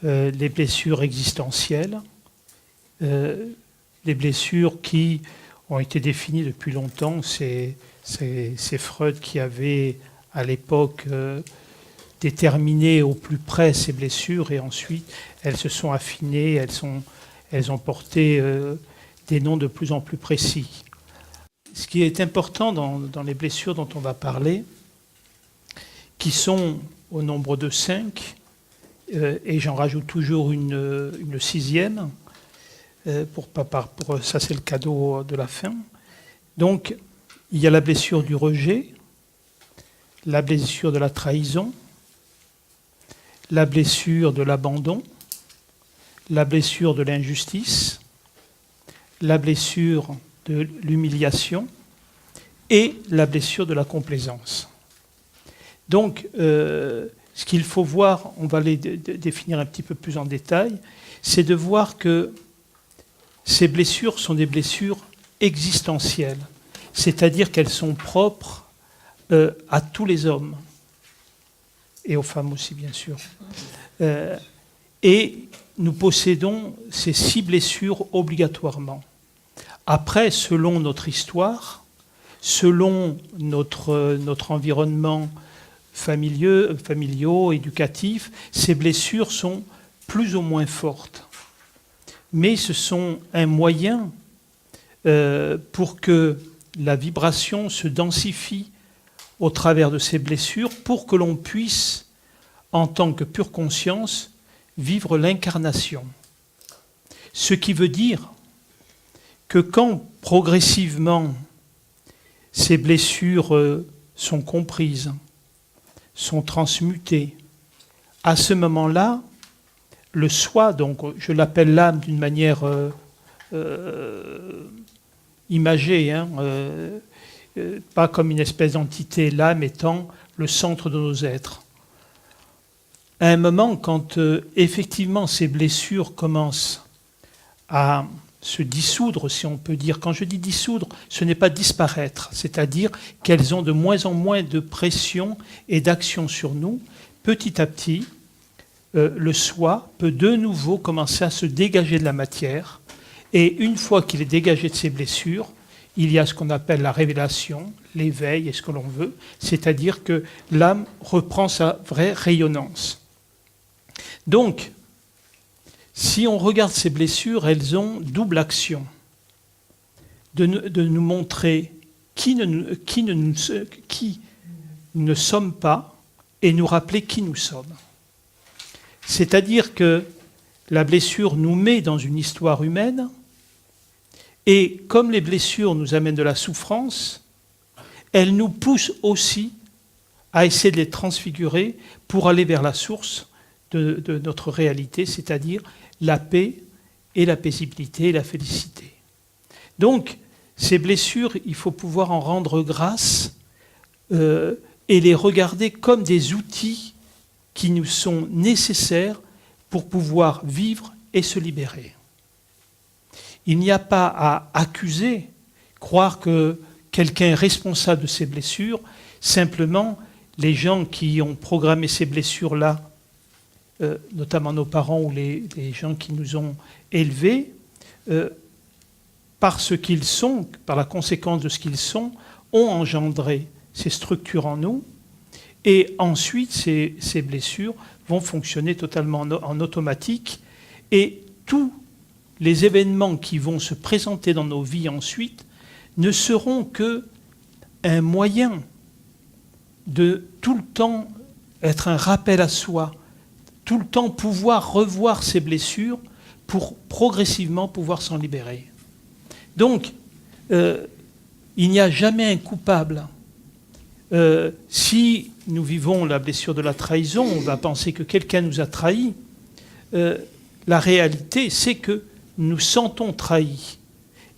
les blessures existentielles, les blessures qui ont été définies depuis longtemps. C'est Freud qui avait à l'époque déterminé au plus près ces blessures, et ensuite elles se sont affinées, elles ont porté des noms de plus en plus précis. Ce qui est important dans les blessures dont on va parler, qui sont au nombre de 5, et j'en rajoute toujours une 6e, ça c'est le cadeau de la fin. Donc il y a la blessure du rejet, la blessure de la trahison, la blessure de l'abandon, la blessure de l'injustice, la blessure de l'humiliation et la blessure de la complaisance. Donc, ce qu'il faut voir, on va les définir un petit peu plus en détail, c'est de voir que ces blessures sont des blessures existentielles, c'est-à-dire qu'elles sont propres à tous les hommes, et aux femmes aussi, bien sûr. Et nous possédons ces 6 blessures obligatoirement. Après, selon notre histoire, selon notre environnement familiaux, éducatifs, ces blessures sont plus ou moins fortes. Mais ce sont un moyen pour que la vibration se densifie au travers de ces blessures, pour que l'on puisse, en tant que pure conscience, vivre l'incarnation. Ce qui veut dire que quand progressivement ces blessures sont comprises, sont transmutées, à ce moment-là, le soi, donc je l'appelle l'âme d'une manière imagée, pas comme une espèce d'entité, l'âme étant le centre de nos êtres. À un moment, quand effectivement ces blessures commencent à se dissoudre, si on peut dire. Quand je dis dissoudre, ce n'est pas disparaître, c'est-à-dire qu'elles ont de moins en moins de pression et d'action sur nous. Petit à petit, le soi peut de nouveau commencer à se dégager de la matière, et une fois qu'il est dégagé de ses blessures, il y a ce qu'on appelle la révélation, l'éveil et ce que l'on veut, c'est-à-dire que l'âme reprend sa vraie rayonnance. Donc, si on regarde ces blessures, elles ont double action. De nous montrer qui ne sommes pas et nous rappeler qui nous sommes. C'est-à-dire que la blessure nous met dans une histoire humaine, et comme les blessures nous amènent de la souffrance, elles nous poussent aussi à essayer de les transfigurer pour aller vers la source de notre réalité, c'est-à-dire la paix et la paisibilité et la félicité. Donc, ces blessures, il faut pouvoir en rendre grâce et les regarder comme des outils qui nous sont nécessaires pour pouvoir vivre et se libérer. Il n'y a pas à accuser, croire que quelqu'un est responsable de ces blessures. Simplement, les gens qui ont programmé ces blessures-là, notamment nos parents ou les gens qui nous ont élevés, par ce qu'ils sont, par la conséquence de ce qu'ils sont, ont engendré ces structures en nous, et ensuite ces blessures vont fonctionner totalement en automatique, et tous les événements qui vont se présenter dans nos vies ensuite ne seront qu'un moyen de tout le temps être un rappel à soi, tout le temps pouvoir revoir ces blessures pour progressivement pouvoir s'en libérer. Donc, il n'y a jamais un coupable. Si nous vivons la blessure de la trahison, on va penser que quelqu'un nous a trahis. La réalité, c'est que nous sentons trahis.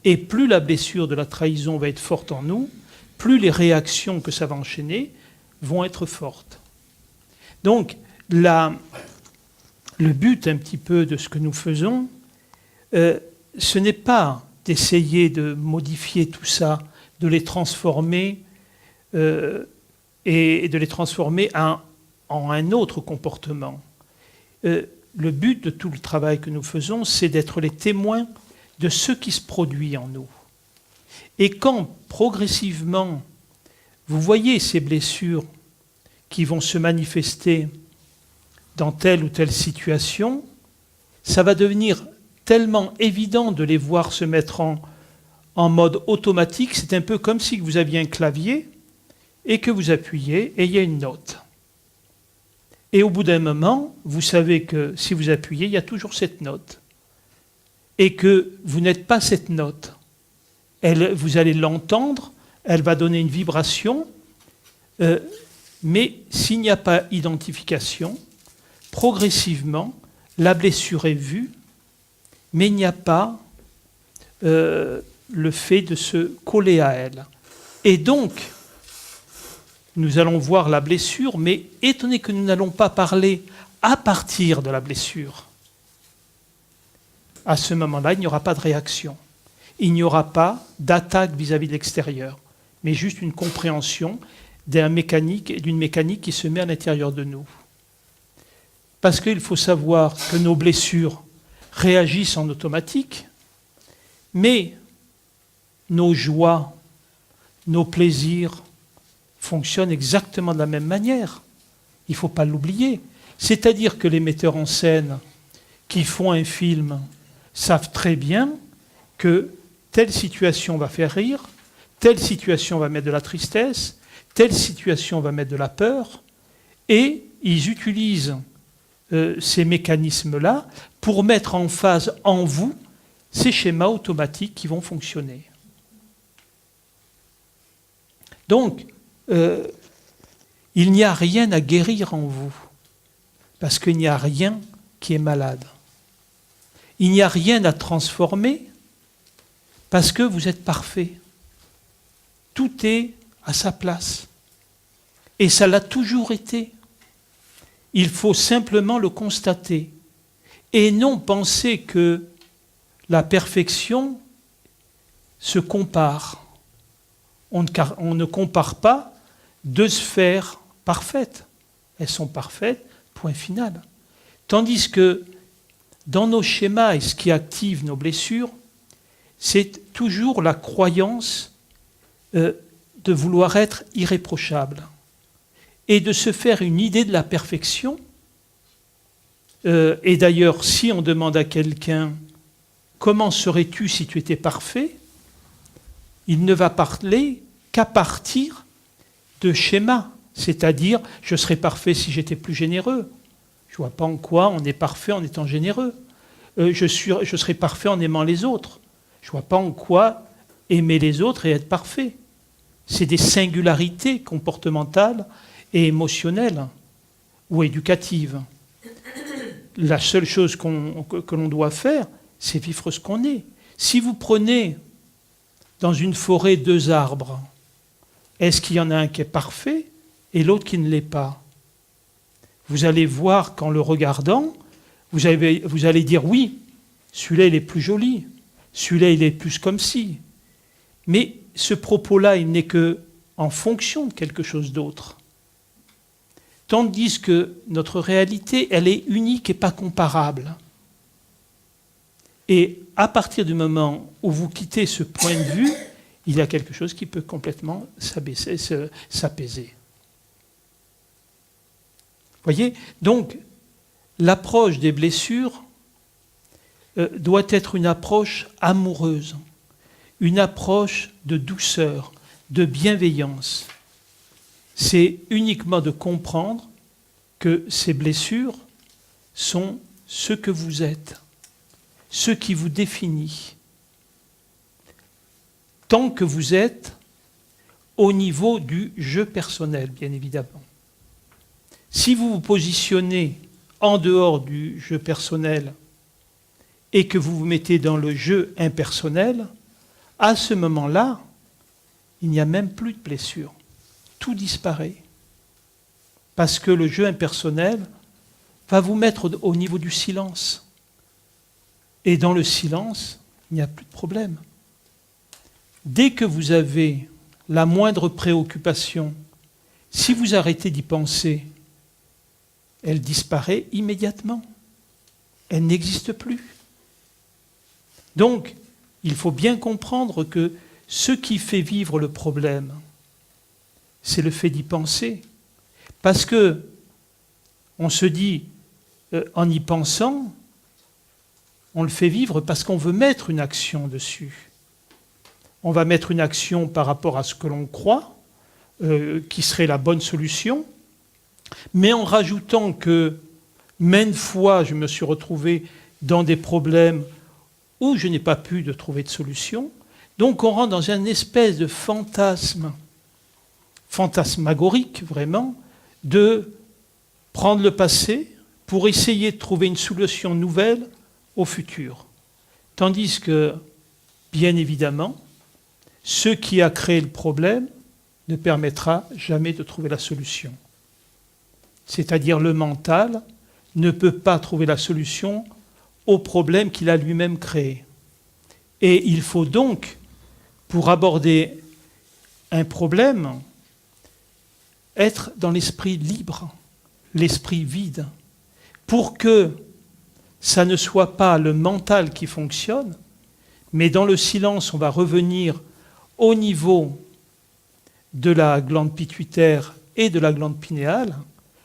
Et plus la blessure de la trahison va être forte en nous, plus les réactions que ça va enchaîner vont être fortes. Donc, le but un petit peu de ce que nous faisons, ce n'est pas d'essayer de modifier tout ça, de les transformer et de les transformer en un autre comportement. le but de tout le travail que nous faisons, c'est d'être les témoins de ce qui se produit en nous. Et quand progressivement, vous voyez ces blessures qui vont se manifester dans telle ou telle situation, ça va devenir tellement évident de les voir se mettre en mode automatique. C'est un peu comme si vous aviez un clavier et que vous appuyez et il y a une note. Et au bout d'un moment, vous savez que si vous appuyez, il y a toujours cette note. Et que vous n'êtes pas cette note. Vous allez l'entendre, elle va donner une vibration, mais s'il n'y a pas identification, progressivement, la blessure est vue, mais il n'y a pas le fait de se coller à elle. Et donc, nous allons voir la blessure, mais étonné que nous n'allons pas parler à partir de la blessure. À ce moment-là, il n'y aura pas de réaction. Il n'y aura pas d'attaque vis-à-vis de l'extérieur, mais juste une compréhension d'une mécanique qui se met à l'intérieur de nous. Parce qu'il faut savoir que nos blessures réagissent en automatique, mais nos joies, nos plaisirs fonctionnent exactement de la même manière. Il ne faut pas l'oublier. C'est-à-dire que les metteurs en scène qui font un film savent très bien que telle situation va faire rire, telle situation va mettre de la tristesse, telle situation va mettre de la peur, et ils utilisent ces mécanismes-là pour mettre en phase en vous ces schémas automatiques qui vont fonctionner. Donc, il n'y a rien à guérir en vous, parce qu'il n'y a rien qui est malade. Il n'y a rien à transformer, parce que vous êtes parfait. Tout est à sa place. Et ça l'a toujours été. Il faut simplement le constater. Et non penser que la perfection se compare. On ne compare pas deux sphères parfaites. Elles sont parfaites, point final. Tandis que dans nos schémas et ce qui active nos blessures, c'est toujours la croyance de vouloir être irréprochable et de se faire une idée de la perfection. Et d'ailleurs, si on demande à quelqu'un « Comment serais-tu si tu étais parfait ?», il ne va parler qu'à partir de schémas, c'est-à-dire « Je serais parfait si j'étais plus généreux ». Je ne vois pas en quoi on est parfait en étant généreux. Je serais parfait en aimant les autres. Je ne vois pas en quoi aimer les autres et être parfait. C'est des singularités comportementales et émotionnelles ou éducatives. La seule chose que l'on doit faire, c'est vivre ce qu'on est. Si vous prenez dans une forêt 2 arbres, est-ce qu'il y en a un qui est parfait et l'autre qui ne l'est pas? Vous allez voir qu'en le regardant, vous allez dire oui, celui-là il est plus joli, celui-là il est plus comme ci. Mais ce propos-là, il n'est que en fonction de quelque chose d'autre. Tandis que notre réalité, elle est unique et pas comparable. Et à partir du moment où vous quittez ce point de vue, il y a quelque chose qui peut complètement s'apaiser. Voyez, donc l'approche des blessures doit être une approche amoureuse, une approche de douceur, de bienveillance. C'est uniquement de comprendre que ces blessures sont ce que vous êtes, ce qui vous définit, tant que vous êtes au niveau du je personnel, bien évidemment. Si vous vous positionnez en dehors du je personnel et que vous vous mettez dans le je impersonnel, à ce moment-là, il n'y a même plus de blessure. Tout disparaît. Parce que le je impersonnel va vous mettre au niveau du silence. Et dans le silence, il n'y a plus de problème. Dès que vous avez la moindre préoccupation, si vous arrêtez d'y penser, elle disparaît immédiatement. elle n'existe plus. Donc, il faut bien comprendre que ce qui fait vivre le problème, c'est le fait d'y penser. Parce que on se dit, en y pensant, on le fait vivre parce qu'on veut mettre une action dessus. On va mettre une action par rapport à ce que l'on croit, qui serait la bonne solution, mais en rajoutant que maintes fois je me suis retrouvé dans des problèmes où je n'ai pas pu trouver de solution. Donc on rentre dans une espèce de fantasmagorique vraiment, de prendre le passé pour essayer de trouver une solution nouvelle au futur. Tandis que, bien évidemment, ce qui a créé le problème ne permettra jamais de trouver la solution. C'est-à-dire le mental ne peut pas trouver la solution au problème qu'il a lui-même créé. Et il faut donc, pour aborder un problème, être dans l'esprit libre, l'esprit vide, pour que ça ne soit pas le mental qui fonctionne, mais dans le silence, on va revenir au niveau de la glande pituitaire et de la glande pinéale,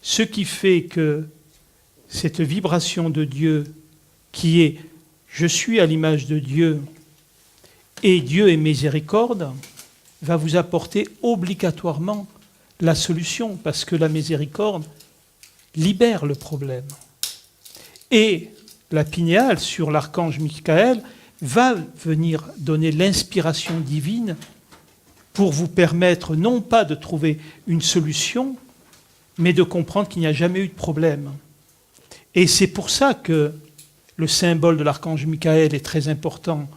ce qui fait que cette vibration de Dieu qui est « je suis à l'image de Dieu et Dieu est miséricorde » va vous apporter obligatoirement la solution, parce que la miséricorde libère le problème. Et la pinéale, sur l'archange Michael, va venir donner l'inspiration divine pour vous permettre non pas de trouver une solution, mais de comprendre qu'il n'y a jamais eu de problème. Et c'est pour ça que le symbole de l'archange Michael est très important.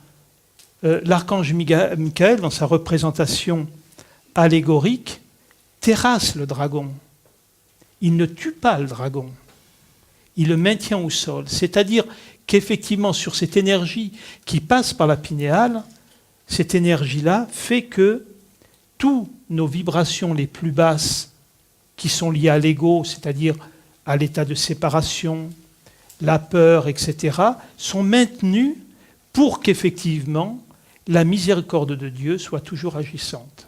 L'archange Michael, dans sa représentation allégorique, terrasse le dragon. Il ne tue pas le dragon. Il le maintient au sol. C'est-à-dire qu'effectivement, sur cette énergie qui passe par la pinéale, cette énergie-là fait que toutes nos vibrations les plus basses, qui sont liées à l'ego, c'est-à-dire à l'état de séparation, la peur, etc., sont maintenues pour qu'effectivement la miséricorde de Dieu soit toujours agissante.